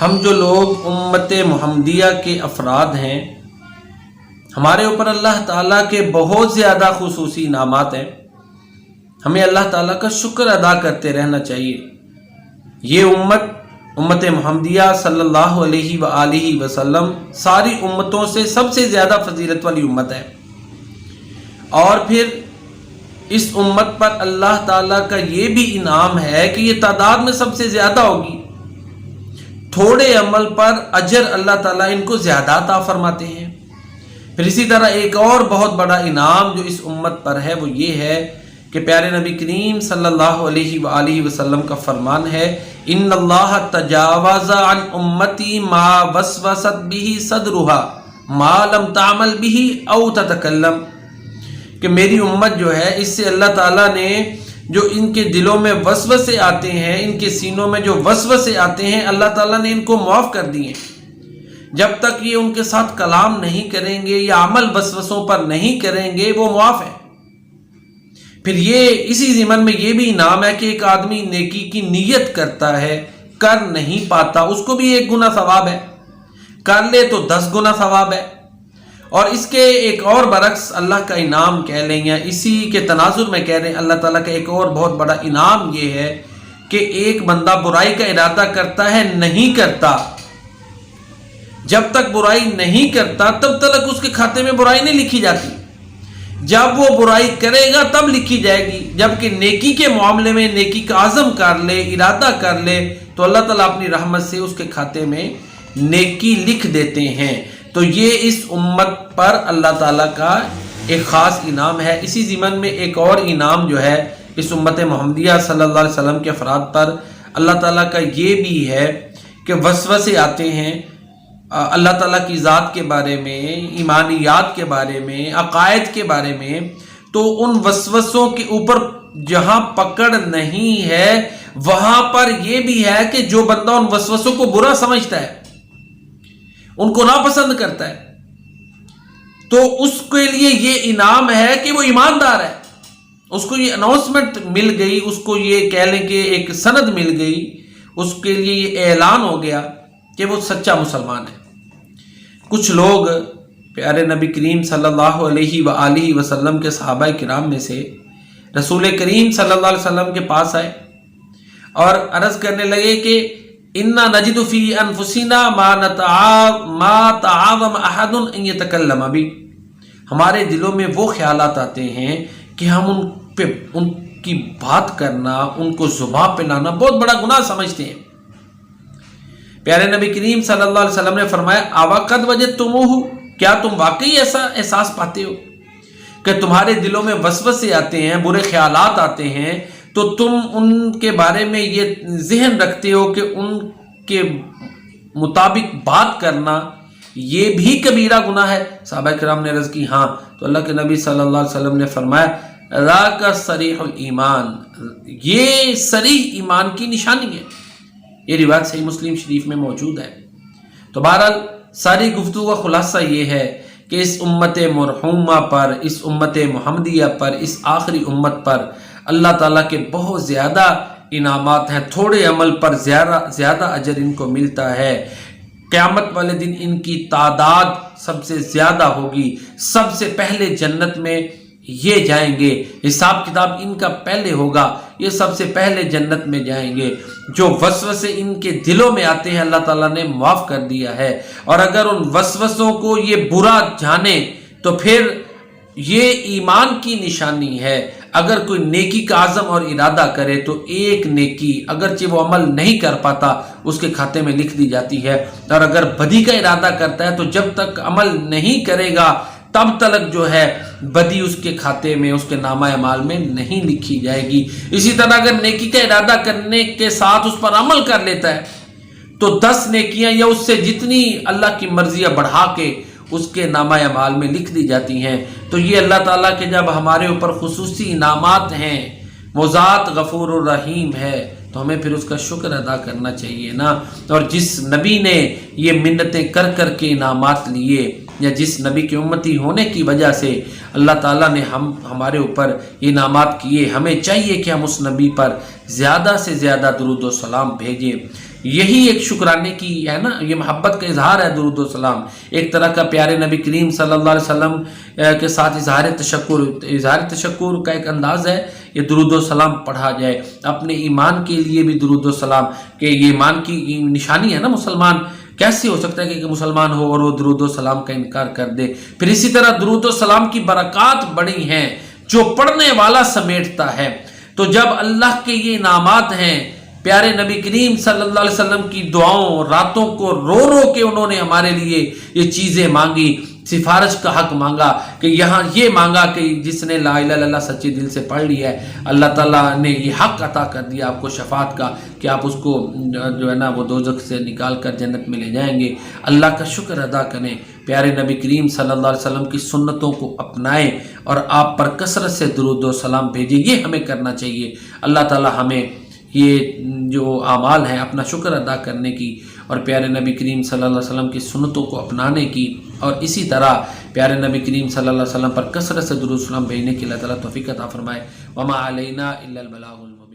ہم جو لوگ امت محمدیہ کے افراد ہیں، ہمارے اوپر اللہ تعالیٰ کے بہت زیادہ خصوصی انعامات ہیں. ہمیں اللہ تعالیٰ کا شکر ادا کرتے رہنا چاہیے. یہ امت محمدیہ صلی اللہ علیہ وآلہ وسلم ساری امتوں سے سب سے زیادہ فضیلت والی امت ہے، اور پھر اس امت پر اللہ تعالیٰ کا یہ بھی انعام ہے کہ یہ تعداد میں سب سے زیادہ ہوگی. تھوڑے عمل پر اجر اللہ تعالیٰ ان کو زیادہ عطا فرماتے ہیں. پھر اسی طرح ایک اور بہت بڑا انعام جو اس امت پر ہے وہ یہ ہے کہ پیارے نبی کریم صلی اللہ علیہ وآلہ وسلم کا فرمان ہے، ان اللہ تجاوز عن امتی ما وسوست به صدرها ما لم تعمل به او تتکلم، کہ میری امت جو ہے اس سے اللہ تعالیٰ نے جو ان کے دلوں میں وسوسے آتے ہیں، ان کے سینوں میں جو وسوسے آتے ہیں، اللہ تعالیٰ نے ان کو معاف کر دیے. جب تک یہ ان کے ساتھ کلام نہیں کریں گے یا عمل وسوسوں پر نہیں کریں گے وہ معاف ہیں. پھر یہ اسی ضمن میں یہ بھی انعام ہے کہ ایک آدمی نیکی کی نیت کرتا ہے، کر نہیں پاتا، اس کو بھی 1 گنا ثواب ہے، کر لے تو 10 گنا ثواب ہے. اور اس کے ایک اور برعکس اللہ کا انعام کہہ لیں یا اسی کے تناظر میں کہہ رہے ہیں، اللہ تعالیٰ کا ایک اور بہت بڑا انعام یہ ہے کہ ایک بندہ برائی کا ارادہ کرتا ہے، نہیں کرتا، جب تک برائی نہیں کرتا تب تک اس کے کھاتے میں برائی نہیں لکھی جاتی. جب وہ برائی کرے گا تب لکھی جائے گی. جبکہ نیکی کے معاملے میں نیکی کا عزم کر لے، ارادہ کر لے تو اللہ تعالیٰ اپنی رحمت سے اس کے کھاتے میں نیکی لکھ دیتے ہیں. تو یہ اس امت پر اللہ تعالیٰ کا ایک خاص انعام ہے. اسی ضمن میں ایک اور انعام جو ہے اس امت محمدیہ صلی اللہ علیہ وسلم کے افراد پر اللہ تعالیٰ کا یہ بھی ہے کہ وسوسے آتے ہیں اللہ تعالیٰ کی ذات کے بارے میں، ایمانیات کے بارے میں، عقائد کے بارے میں. تو ان وسوسوں کے اوپر جہاں پکڑ نہیں ہے وہاں پر یہ بھی ہے کہ جو بندہ ان وسوسوں کو برا سمجھتا ہے، ان کو ناپسند کرتا ہے، تو اس کے لیے یہ انعام ہے کہ وہ ایماندار ہے. اس کو یہ اناؤنسمنٹ مل گئی، اس کو یہ کہہ لیں کہ ایک سند مل گئی، اس کے لیے یہ اعلان ہو گیا کہ وہ سچا مسلمان ہے. کچھ لوگ پیارے نبی کریم صلی اللہ علیہ وآلہ وسلم کے صحابہ کرام میں سے رسول کریم صلی اللہ علیہ وسلم کے پاس آئے اور عرض کرنے لگے کہ اِنَّا نَجِدُ فِي أَنفُسِنَا مَا تَعَاظَمَ أَحَدٌ أَن يَتَكَلَّمَ بِهِ، ہمارے دلوں میں وہ خیالات آتے ہیں کہ ہم ان کی بات کرنا، ان کو زبان پہ لانا بہت بڑا گناہ سمجھتے ہیں. پیارے نبی کریم صلی اللہ علیہ وسلم نے فرمایا آوا قد وجدتموہ، کیا تم واقعی ایسا احساس پاتے ہو کہ تمہارے دلوں میں وسوسے آتے ہیں، برے خیالات آتے ہیں، تو تم ان کے بارے میں یہ ذہن رکھتے ہو کہ ان کے مطابق بات کرنا یہ بھی کبیرہ گناہ ہے؟ صحابہ کرام نے عرض کی ہاں. تو اللہ کے نبی صلی اللہ علیہ وسلم نے فرمایا ذاک صریح الایمان، یہ صریح ایمان کی نشانی ہے. یہ روایت صحیح مسلم شریف میں موجود ہے. تو بہرحال ساری گفتگو کا خلاصہ یہ ہے کہ اس امت مرحومہ پر، اس امت محمدیہ پر، اس آخری امت پر اللہ تعالیٰ کے بہت زیادہ انعامات ہیں. تھوڑے عمل پر زیادہ اجر ان کو ملتا ہے. قیامت والے دن ان کی تعداد سب سے زیادہ ہوگی. سب سے پہلے جنت میں یہ جائیں گے، حساب کتاب ان کا پہلے ہوگا، یہ سب سے پہلے جنت میں جائیں گے. جو وسوسے ان کے دلوں میں آتے ہیں اللہ تعالیٰ نے معاف کر دیا ہے. اور اگر ان وسوسوں کو یہ برا جانے تو پھر یہ ایمان کی نشانی ہے. اگر کوئی نیکی کا عزم اور ارادہ کرے تو ایک نیکی اگرچہ وہ عمل نہیں کر پاتا اس کے کھاتے میں لکھ دی جاتی ہے. اور اگر بدی کا ارادہ کرتا ہے تو جب تک عمل نہیں کرے گا تب تک جو ہے بدی اس کے کھاتے میں، اس کے نامہ اعمال میں نہیں لکھی جائے گی. اسی طرح اگر نیکی کا ارادہ کرنے کے ساتھ اس پر عمل کر لیتا ہے تو 10 نیکیاں یا اس سے جتنی اللہ کی مرضیاں بڑھا کے اس کے نامہ اعمال میں لکھ دی جاتی ہیں. تو یہ اللہ تعالیٰ کے جب ہمارے اوپر خصوصی انعامات ہیں، وہ ذات غفور الرحیم ہے، تو ہمیں پھر اس کا شکر ادا کرنا چاہیے نا. اور جس نبی نے یہ منتیں کر کر کے انعامات لیے، یا جس نبی کی امتی ہونے کی وجہ سے اللہ تعالیٰ نے ہمارے اوپر یہ انعامات کیے، ہمیں چاہیے کہ ہم اس نبی پر زیادہ سے زیادہ درود و سلام بھیجیں. یہی ایک شکرانے کی ہے نا، یہ محبت کا اظہار ہے درود و سلام، ایک طرح کا پیارے نبی کریم صلی اللہ علیہ وسلم کے ساتھ اظہار تشکر کا ایک انداز ہے، یہ درود و سلام پڑھا جائے اپنے ایمان کے لیے بھی درود و سلام، کہ یہ ایمان کی نشانی ہے نا، مسلمان کیسے ہو سکتا ہے کہ مسلمان ہو اور وہ درود و سلام کا انکار کر دے۔ پھر اسی طرح درود و سلام کی برکات بڑی ہیں جو پڑھنے والا سمیٹتا ہے۔ تو جب اللہ کے یہ انعامات ہیں، پیارے نبی کریم صلی اللہ علیہ وسلم کی دعاؤں، راتوں کو رو رو کے انہوں نے ہمارے لیے یہ چیزیں مانگی، سفارش کا حق مانگا، کہ یہاں یہ مانگا کہ جس نے لا الہ الا اللہ سچے دل سے پڑھ لیا ہے، اللہ تعالیٰ نے یہ حق عطا کر دیا آپ کو شفاعت کا، کہ آپ اس کو جو ہے نا وہ دوزخ سے نکال کر جنت میں لے جائیں گے۔ اللہ کا شکر ادا کریں، پیارے نبی کریم صلی اللہ علیہ وسلم کی سنتوں کو اپنائیں اور آپ پر کثرت سے درود و سلام بھیجیں، یہ ہمیں کرنا چاہیے۔ اللہ تعالیٰ ہمیں یہ جو اعمال ہیں اپنا شکر ادا کرنے کی اور پیارے نبی کریم صلی اللہ علیہ وسلم کی سنتوں کو اپنانے کی، اور اسی طرح پیارے نبی کریم صلی اللہ علیہ وسلم پر کثرت سے درود و سلام بھیجنے کی اللہ تعالیٰ توفیق عطا فرمائے۔ وما علینا الا البلاغ المبین۔